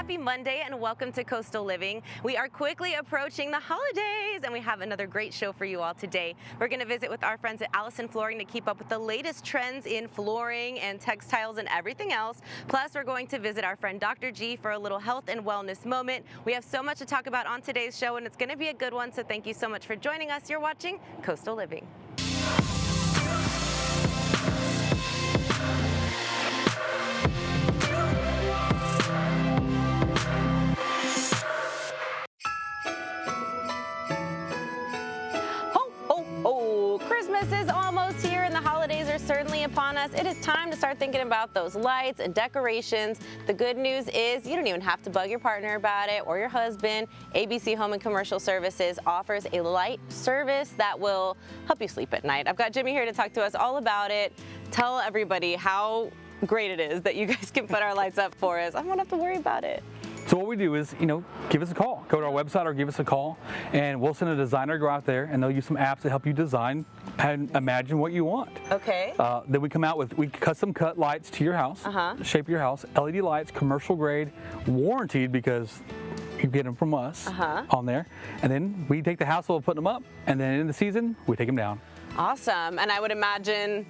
Happy Monday and welcome to Coastal Living. We are quickly approaching the holidays and we have another great show for you all today. We're going to visit with our friends at Allison Flooring to keep up with the latest trends in flooring and textiles and everything else. Plus, we're going to visit our friend Dr. G for a little health and wellness moment. We have so much to talk about on today's show and it's going to be a good one, so thank you so much for joining us. You're watching Coastal Living. Christmas is almost here and the holidays are certainly upon us. It is time to start thinking about those lights and decorations. The good news is you don't even have to bug your partner about it or your husband. ABC Home and Commercial Services offers a light service that will help you sleep at night. I've got Jimmy here to talk to us all about it. Tell everybody how great it is that you guys can put our lights up for us. I won't have to worry about it. So what we do is, give us a call. Go to our website or give us a call, and we'll send a designer to go out there, and they'll use some apps to help you design and imagine what you want. Okay. Then we come out with custom cut lights to your house, the shape of your house, LED lights, commercial grade, warranted because you get them from us on there. And then we take the hassle of putting them up, and then in the season, we take them down. Awesome. And I would imagine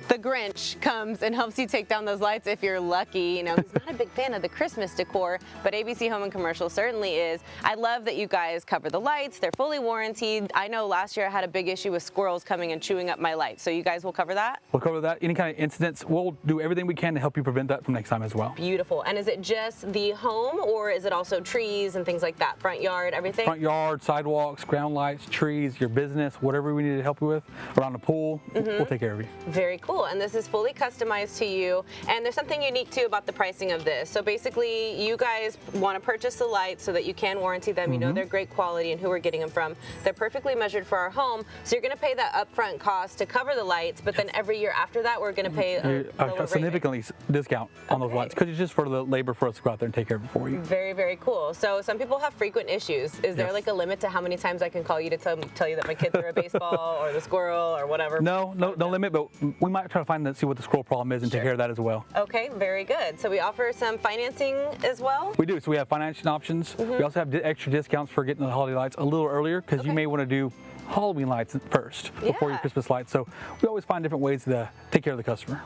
the Grinch comes and helps you take down those lights if you're lucky. He's not a big fan of the Christmas decor, but ABC Home and Commercial certainly is. I love that you guys cover the lights. They're fully warranted. I know last year I had a big issue with squirrels coming and chewing up my lights, so you guys will cover that? We'll cover that. Any kind of incidents, we'll do everything we can to help you prevent that from next time as well. Beautiful. And is it just the home, or is it also trees and things like that? Front yard, everything? Front yard, sidewalks, ground lights, trees, your business, whatever we need to help you with, around the pool, we'll take care of you. Very cool. And this is fully customized to you. And there's something unique too about the pricing of this. So basically, you guys want to purchase the lights so that you can warranty them. You know they're great quality and who we're getting them from. They're perfectly measured for our home. So you're going to pay that upfront cost to cover the lights, but then every year after that, we're going to pay a significantly discount on those lights, because it's just for the labor for us to go out there and take care of it for you. Very, very cool. So some people have frequent issues. Is there like a limit to how many times I can call you to tell you that my kids are a baseball or the squirrel or whatever? No limit, but we might try to find that, see what the squirrel problem is, and take care of that as well. Okay, very good. So we offer some financing as well? We do. So we have financing options. We also have extra discounts for getting the holiday lights a little earlier, because you may want to do Halloween lights first before your Christmas lights. So we always find different ways to take care of the customer.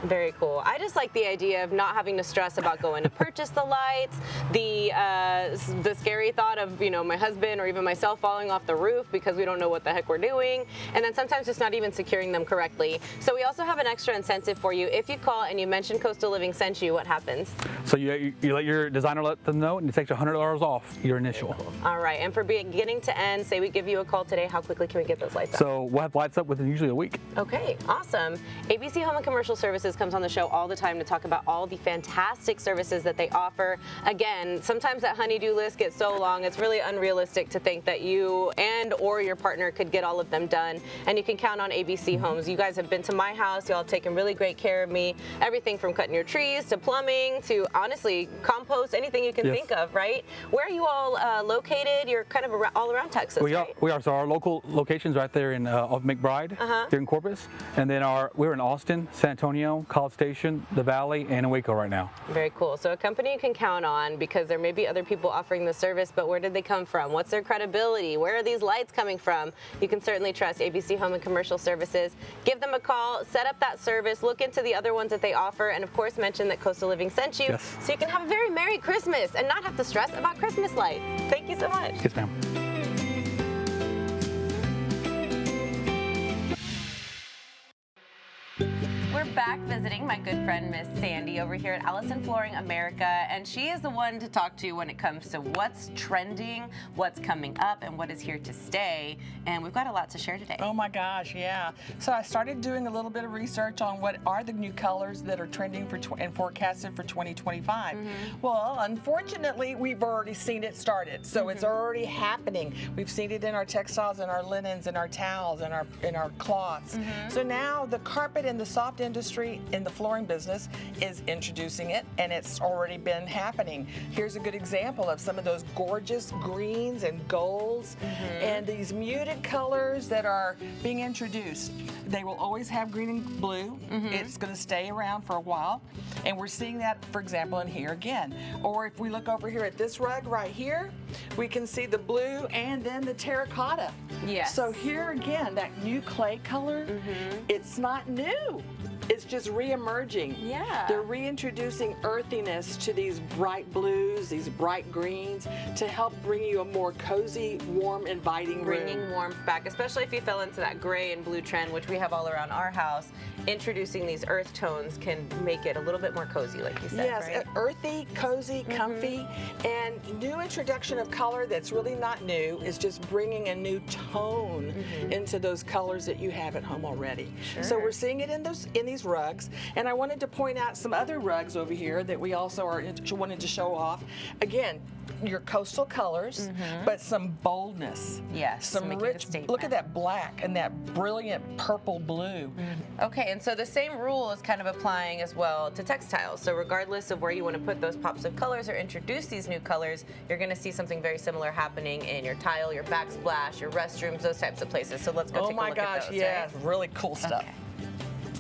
Very cool. I just like the idea of not having to stress about going to purchase the lights, the scary thought of my husband or even myself falling off the roof because we don't know what the heck we're doing, and then sometimes just not even securing them correctly. So we also have an extra incentive for you. If you call and you mention Coastal Living sent you, what happens? So you let your designer let them know, and it takes $100 off your initial. Cool. All right. And for beginning to end, say we give you a call today, how quickly can we get those lights up? So we'll have lights up within usually a week. Okay, awesome. ABC Home and Commercial Services comes on the show all the time to talk about all the fantastic services that they offer. Again, sometimes that honey-do list gets so long, it's really unrealistic to think that you and or your partner could get all of them done, and you can count on ABC Homes. You guys have been to my house. Y'all have taken really great care of me. Everything from cutting your trees to plumbing to, honestly, compost, anything you can think of, right? Where are you all located? You're kind of all around Texas, right? We are. So our local location's right there in off McBride, here in Corpus, and then we're in Austin, San Antonio, College Station, the Valley, and in Waco right now. Very cool. So a company you can count on, because there may be other people offering the service, but where did they come from? What's their credibility? Where are these lights coming from? You can certainly trust ABC Home and Commercial Services. Give them a call, set up that service, look into the other ones that they offer, and of course mention that Coastal Living sent you, so you can have a very Merry Christmas and not have to stress about Christmas lights. Thank you so much. Yes, ma'am. We're back visiting my good friend Miss Sandy over here at Allison Flooring America, and she is the one to talk to when it comes to what's trending, what's coming up, and what is here to stay. And we've got a lot to share today. Oh my gosh, yeah. So I started doing a little bit of research on what are the new colors that are trending and forecasted for 2025. Well, unfortunately, we've already seen it started. So it's already happening. We've seen it in our textiles and our linens and our towels and our cloths. So now the carpet and the soft industry in the flooring business is introducing it, and it's already been happening. Here's a good example of some of those gorgeous greens and golds and these muted colors that are being introduced. They will always have green and blue. It's going to stay around for a while, and we're seeing that, for example, in here again. Or if we look over here at this rug right here, we can see the blue and then the terracotta. Yes. So here again, that new clay color, it's not new. It's just re-emerging. Yeah. They're reintroducing earthiness to these bright blues, these bright greens, to help bring you a more cozy, warm, inviting room. Bringing warmth back, especially if you fell into that gray and blue trend, which we have all around our house. Introducing these earth tones can make it a little bit more cozy, like you said, yes, right? earthy, cozy, comfy, and new introduction of color that's really not new is just bringing a new tone into those colors that you have at home already. So we're seeing it in these rugs, and I wanted to point out some other rugs over here that we also wanted to show off. Again, your coastal colors, but some boldness. Yes, some making a rich. statement. Look at that black and that brilliant purple blue. Okay, and so the same rule is kind of applying as well to textiles. So regardless of where you want to put those pops of colors or introduce these new colors, you're going to see something very similar happening in your tile, your backsplash, your restrooms, those types of places. So let's go take a look at those. Yes, right? really cool stuff. Okay.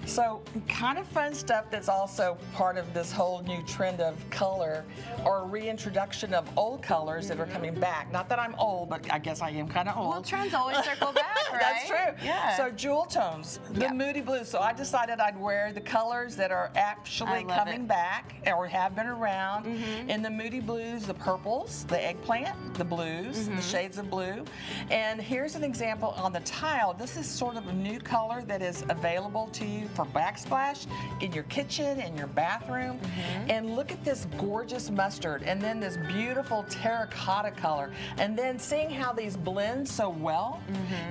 So kind of fun stuff that's also part of this whole new trend of color, or reintroduction of old colors that are coming back. Not that I'm old, but I guess I am kind of old. Well, trends always circle back, right? That's true. Yeah. So jewel tones, the moody blues. So I decided I'd wear the colors that are actually coming back or have been around in the moody blues, the purples, the eggplant, the blues, the shades of blue. And here's an example on the tile. This is sort of a new color that is available to you for backsplash in your kitchen, in your bathroom. And look at this gorgeous mustard, and then this beautiful terracotta color, and then seeing how these blend so well.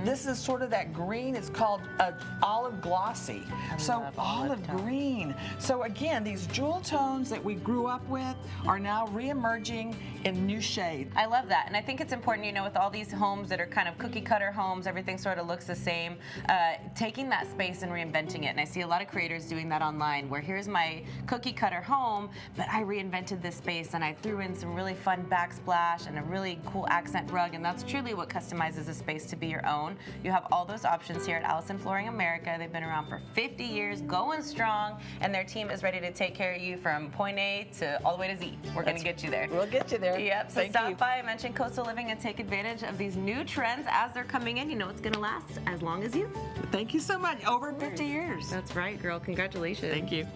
This is sort of that green. It's called olive glossy. So olive green. So again, these jewel tones that we grew up with are now re-emerging in new shades. I love that, and I think it's important, you know, with all these homes that are kind of cookie cutter homes, everything sort of looks the same, taking that space and reinventing it. And I see a lot of creators doing that online, where here's my cookie cutter home, but I reinvented this space and I threw in some really fun backsplash and a really cool accent rug, and that's truly what customizes a space to be your own. You have all those options here at Allison Flooring America. They've been around for 50 years, going strong, and their team is ready to take care of you from point A to all the way to Z. We're going to get you there. We'll get you there. Yep, so stop by, mention Coastal Living, and take advantage of these new trends as they're coming in. You know it's going to last as long as you. Thank you so much. Over 50 years. That's right, girl. Congratulations. Thank you.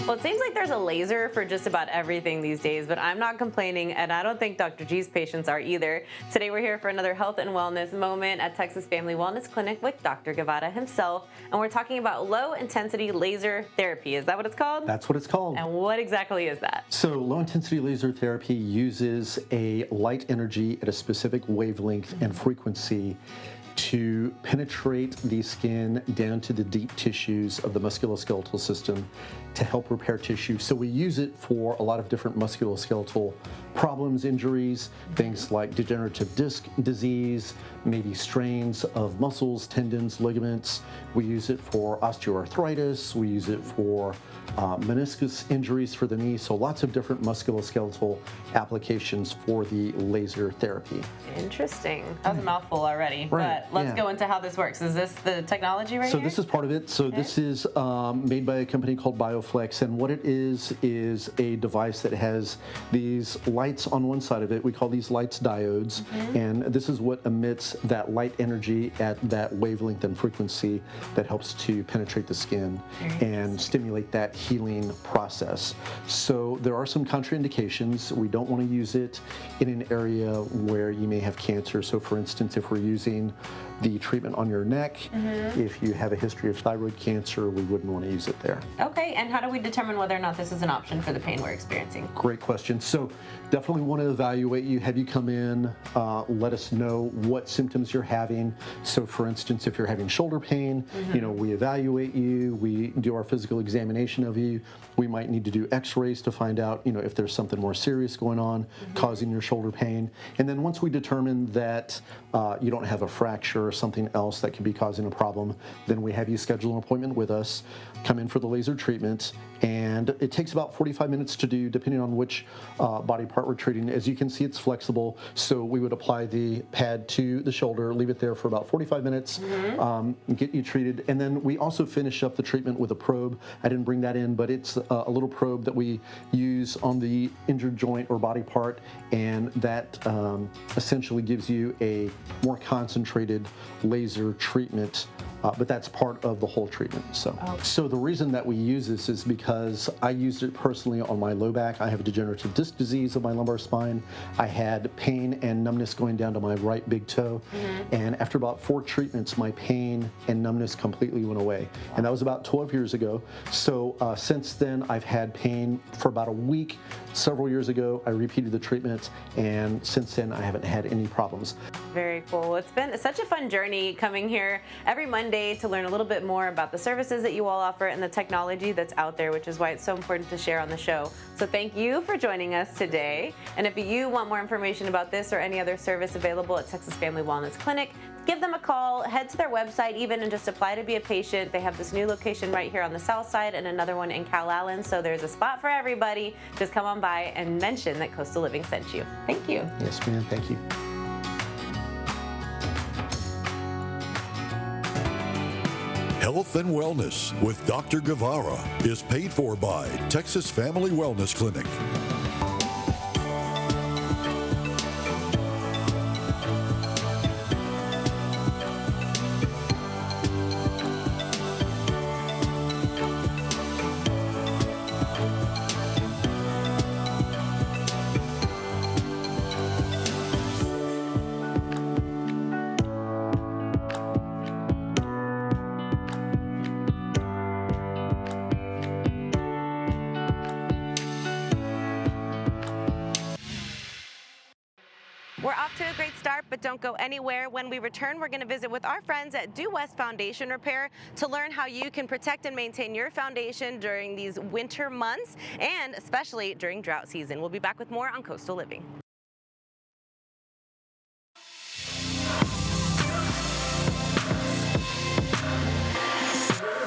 Well, it seems like there's a laser for just about everything these days, but I'm not complaining, and I don't think Dr. G's patients are either. Today we're here for another health and wellness moment at Texas Family Wellness Clinic with Dr. Guevara himself, and we're talking about low-intensity laser therapy. Is that what it's called? That's what it's called. And what exactly is that? So low-intensity laser therapy uses a light energy at a specific wavelength and frequency to penetrate the skin down to the deep tissues of the musculoskeletal system to help repair tissue. So we use it for a lot of different musculoskeletal problems, injuries, things like degenerative disc disease, maybe strains of muscles, tendons, ligaments. We use it for osteoarthritis. We use it for meniscus injuries for the knee. So lots of different musculoskeletal applications for the laser therapy. Interesting. That was a mouthful already, Right, but let's yeah. go into how this works. Is this the technology right So here? this is part of it. So this is made by a company called BioFlex, and what it is a device that has these lights on one side of it. We call these lights diodes, and this is what emits that light energy at that wavelength and frequency that helps to penetrate the skin and stimulate that healing process. So there are some contraindications. We don't want to use it in an area where you may have cancer. So for instance, if we're using the treatment on your neck, if you have a history of thyroid cancer, we wouldn't want to use it there. Okay, and how do we determine whether or not this is an option for the pain we're experiencing? Great question. So definitely want to evaluate you, have you come in, let us know what symptoms you're having. So for instance, if you're having shoulder pain, we evaluate you, we do our physical examination of you. We might need to do x-rays to find out, if there's something more serious going on causing your shoulder pain. And then once we determine that you don't have a fracture or something else that could be causing a problem, then we have you schedule an appointment with us, come in for the laser treatment, and it takes about 45 minutes to do, depending on which body part we're treating. As you can see, it's flexible, so we would apply the pad to the shoulder, leave it there for about 45 minutes, get you treated, and then we also finish up the treatment with a probe. I didn't bring that in, but it's a little probe that we use on the injured joint or body part, and that essentially gives you a more concentrated laser treatment, but that's part of the whole treatment. So the reason that we use this is because I used it personally on my low back. I have degenerative disc disease of my lumbar spine. I had pain and numbness going down to my right big toe, and after about 4 treatments, my pain and numbness completely went away, and that was about 12 years ago. So since then, I've had pain for about a week. Several years ago, I repeated the treatment, and since then, I haven't had any problems. Very cool. It's been such a fun journey coming here every Monday to learn a little bit more about the services that you all offer and the technology that's out there, which is why it's so important to share on the show. So thank you for joining us today. And if you want more information about this or any other service available at Texas Family Wellness Clinic, give them a call, head to their website even, and just apply to be a patient. They have this new location right here on the south side and another one in Calallen, so there's a spot for everybody. Just come on by and mention that Coastal Living sent you. Thank you. Yes, ma'am. Thank you. Health and Wellness with Dr. Guevara is paid for by Texas Family Wellness Clinic. We're off to a great start, but don't go anywhere. When we return, we're going to visit with our friends at Due West Foundation Repair to learn how you can protect and maintain your foundation during these winter months and especially during drought season. We'll be back with more on Coastal Living.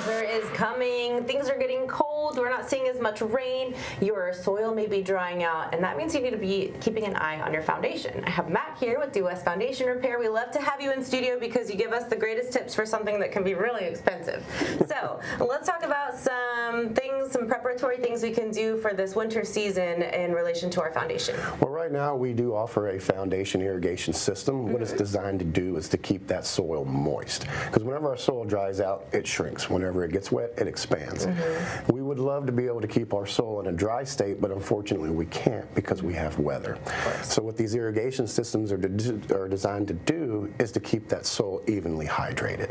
Winter is coming. Things are getting cold. We're not seeing as much rain. Your soil may be drying out, and that means you need to be keeping an eye on your foundation. I have Matt here with Due West Foundation Repair. We love to have you in studio because you give us the greatest tips for something that can be really expensive. So let's talk about some things, some preparatory things we can do for this winter season in relation to our foundation. Well, right now we do offer a foundation irrigation system. What it's designed to do is to keep that soil moist, because whenever our soil dries out, it shrinks. Whenever it gets wet, it expands. We would love to be able to keep our soil in a dry state, but unfortunately we can't because we have weather. So what these irrigation systems are designed to do is to keep that soil evenly hydrated.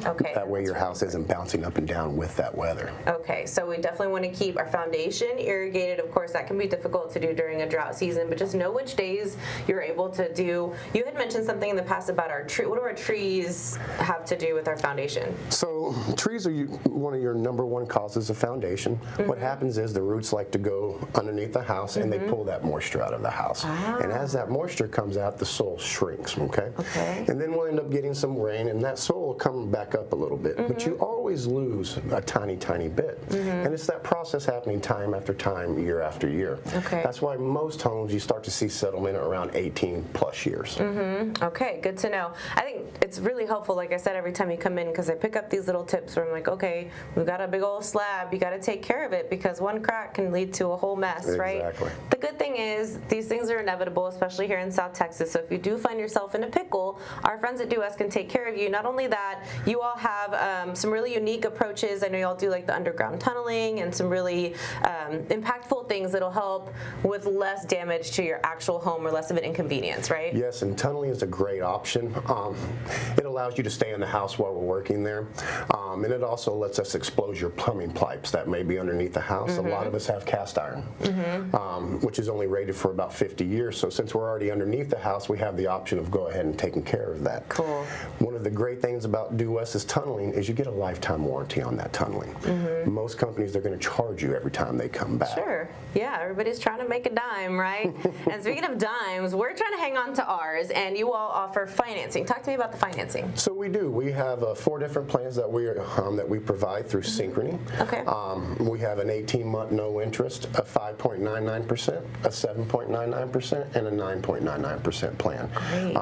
Okay. That way your house isn't bouncing up and down with that weather. Okay, so we definitely want to keep our foundation irrigated. Of course, that can be difficult to do during a drought season, but just know which days you're able to do. You had mentioned something in the past about our tree. What do our trees have to do with our foundation? So trees are one of your #1 causes of foundation. What happens is the roots like to go underneath the house and they pull that moisture out of the house. And as that moisture comes out, the soil shrinks, okay? And then we'll end up getting some rain and that soil will come back up a little bit. But you always lose a tiny, tiny bit. And it's that process happening time after time, year after year. That's why most homes you start to see settlement around 18 plus years. Okay, good to know. I think it's really helpful, like I said, every time you come in, because I pick up these little tips where I'm like, okay, we've got a big old slab, you got to take care of it because one crack can lead to a whole mess, right? The good thing is these things are inevitable, especially here in South Texas. So if you do find yourself in a pickle, our friends at Due West can take care of you. Not only that, you all have some really unique approaches. I know you all do like the underground tunneling and some really impactful things that'll help with less damage to your actual home or less of an inconvenience, right? Yes, and tunneling is a great option. It allows you to stay in the house while we're working there. And it also lets us expose your plumbing pipes that may be underneath the house. A lot of us have cast iron, which is only rated for about 50 years. So since we're already underneath the house, we have the option of go ahead and taking care of that. Cool. One of the great things about Due West's tunneling is you get a lifetime warranty on that tunneling. Most companies, they're going to charge you every time they come back. Sure. Yeah, everybody's trying to make a dime, right? And speaking of dimes, we're trying to hang on to ours, and you all offer financing. Talk to me about the financing. So we do. We have 4 different plans that we provide through Synchrony. Okay. We have an 18-month no interest, a 5.99%, a 7.99%, and a 9.99% plan. Great.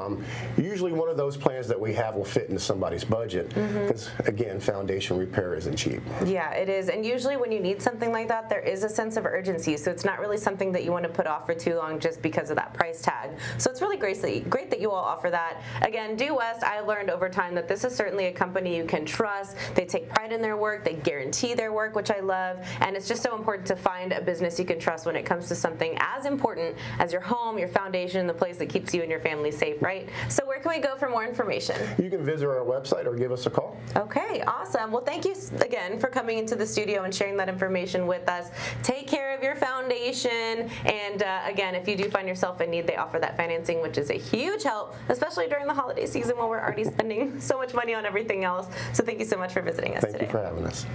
Usually one of those plans that we have will fit into somebody's budget because, again, foundation repair isn't cheap. Yeah, it is. And usually when you need something like that, there is a sense of urgency. So it's not really something that you want to put off for too long just because of that price tag. So it's really great that you all offer that. Again, Due West, I learned over time that this is certainly a company you can trust. They take pride in their work. They guarantee their work, which I love. And it's just so important to find a business you can trust when it comes to something as important as your home, your foundation, the place that keeps you and your family safe, right? So where can we go for more information? You can visit our website or give us a call. Okay, awesome. Well, thank you again for coming into the studio and sharing that information with us. Take care of your foundation. And again, if you do find yourself in need, they offer that financing, which is a huge help, especially during the holiday season when we're already spending so much money on everything else. So thank you so much for visiting us today. Thank you for having us.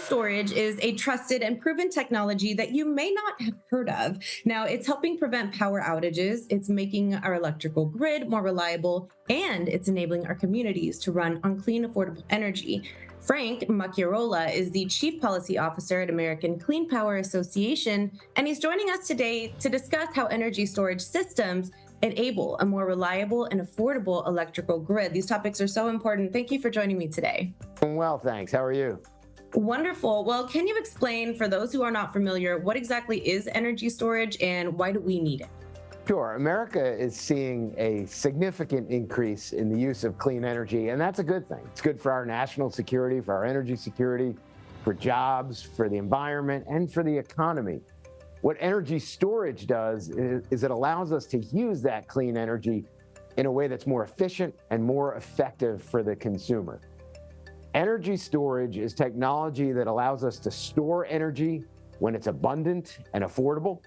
Storage is a trusted and proven technology that you may not have heard of. Now, it's helping prevent power outages, it's making our electrical grid more reliable, and it's enabling our communities to run on clean, affordable energy. Frank Macchiarola is the Chief Policy Officer at American Clean Power Association, and he's joining us today to discuss how energy storage systems enable a more reliable and affordable electrical grid. These topics are so important. Thank you for joining me today. Well, thanks. How are you? Wonderful. Well, can you explain, for those who are not familiar, what exactly is energy storage and why do we need it? Sure. America is seeing a significant increase in the use of clean energy, and that's a good thing. It's good for our national security, for our energy security, for jobs, for the environment, and for the economy. What energy storage does is it allows us to use that clean energy in a way that's more efficient and more effective for the consumer. Energy storage is technology that allows us to store energy when it's abundant and affordable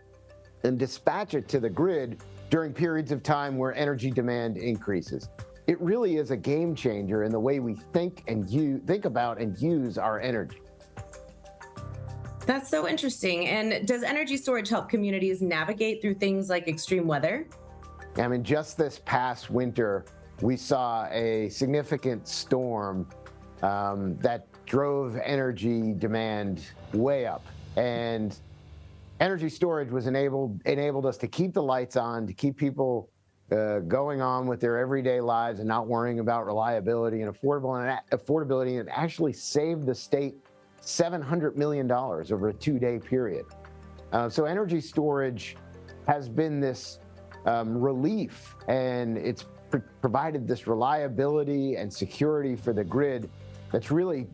and dispatch it to the grid during periods of time where energy demand increases. It really is a game changer in the way we think about and use our energy. That's so interesting. And does energy storage help communities navigate through things like extreme weather? I mean, just this past winter, we saw a significant storm that drove energy demand way up. And energy storage was enabled us to keep the lights on, to keep people going on with their everyday lives and not worrying about reliability and affordability, and actually saved the state $700 million over a 2-day period. So energy storage has been this relief, and it's provided this reliability and security for the grid that's really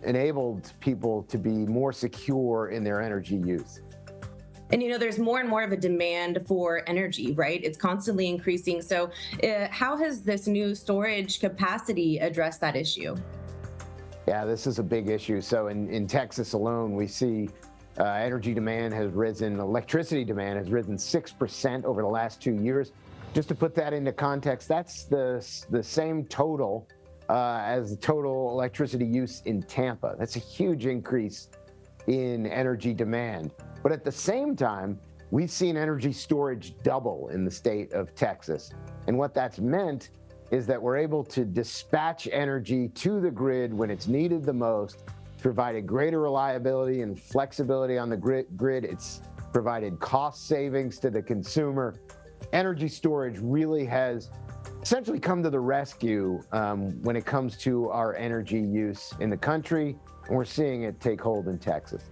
enabled people to be more secure in their energy use. And there's more and more of a demand for energy, right? It's constantly increasing. So how has this new storage capacity addressed that issue? Yeah, this is a big issue. So in Texas alone, we see energy demand has risen, electricity demand has risen 6% over the last 2 years. Just to put that into context, that's the same total as the total electricity use in Tampa. That's a huge increase in energy demand. But at the same time, we've seen energy storage double in the state of Texas. And what that's meant is that we're able to dispatch energy to the grid when it's needed the most, provided greater reliability and flexibility on the grid. It's provided cost savings to the consumer. Energy storage really has essentially come to the rescue when it comes to our energy use in the country, and we're seeing it take hold in Texas.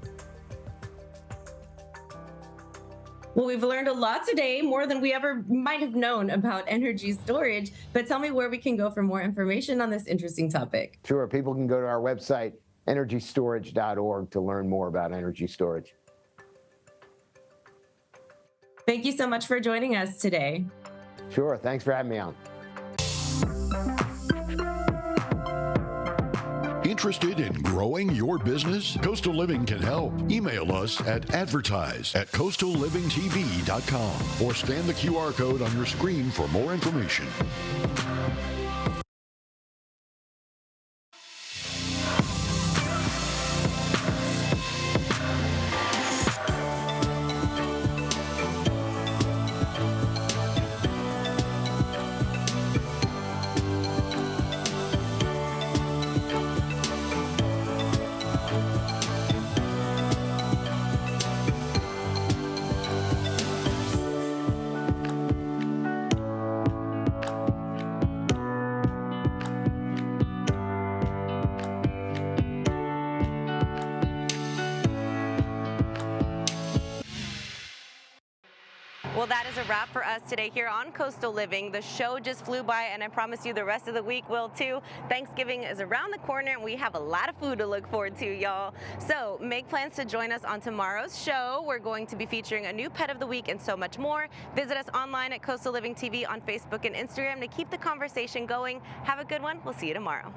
Well, we've learned a lot today, more than we ever might have known about energy storage, but tell me where we can go for more information on this interesting topic. Sure, people can go to our website, energystorage.org, to learn more about energy storage. Thank you so much for joining us today. Sure. Thanks for having me on. Interested in growing your business? Coastal Living can help. Email us at advertise@coastallivingtv.com or scan the QR code on your screen for more information. Well, that is a wrap for us today here on Coastal Living. The show just flew by, and I promise you the rest of the week will too. Thanksgiving is around the corner, and we have a lot of food to look forward to, y'all. So make plans to join us on tomorrow's show. We're going to be featuring a new pet of the week and so much more. Visit us online at Coastal Living TV on Facebook and Instagram to keep the conversation going. Have a good one. We'll see you tomorrow.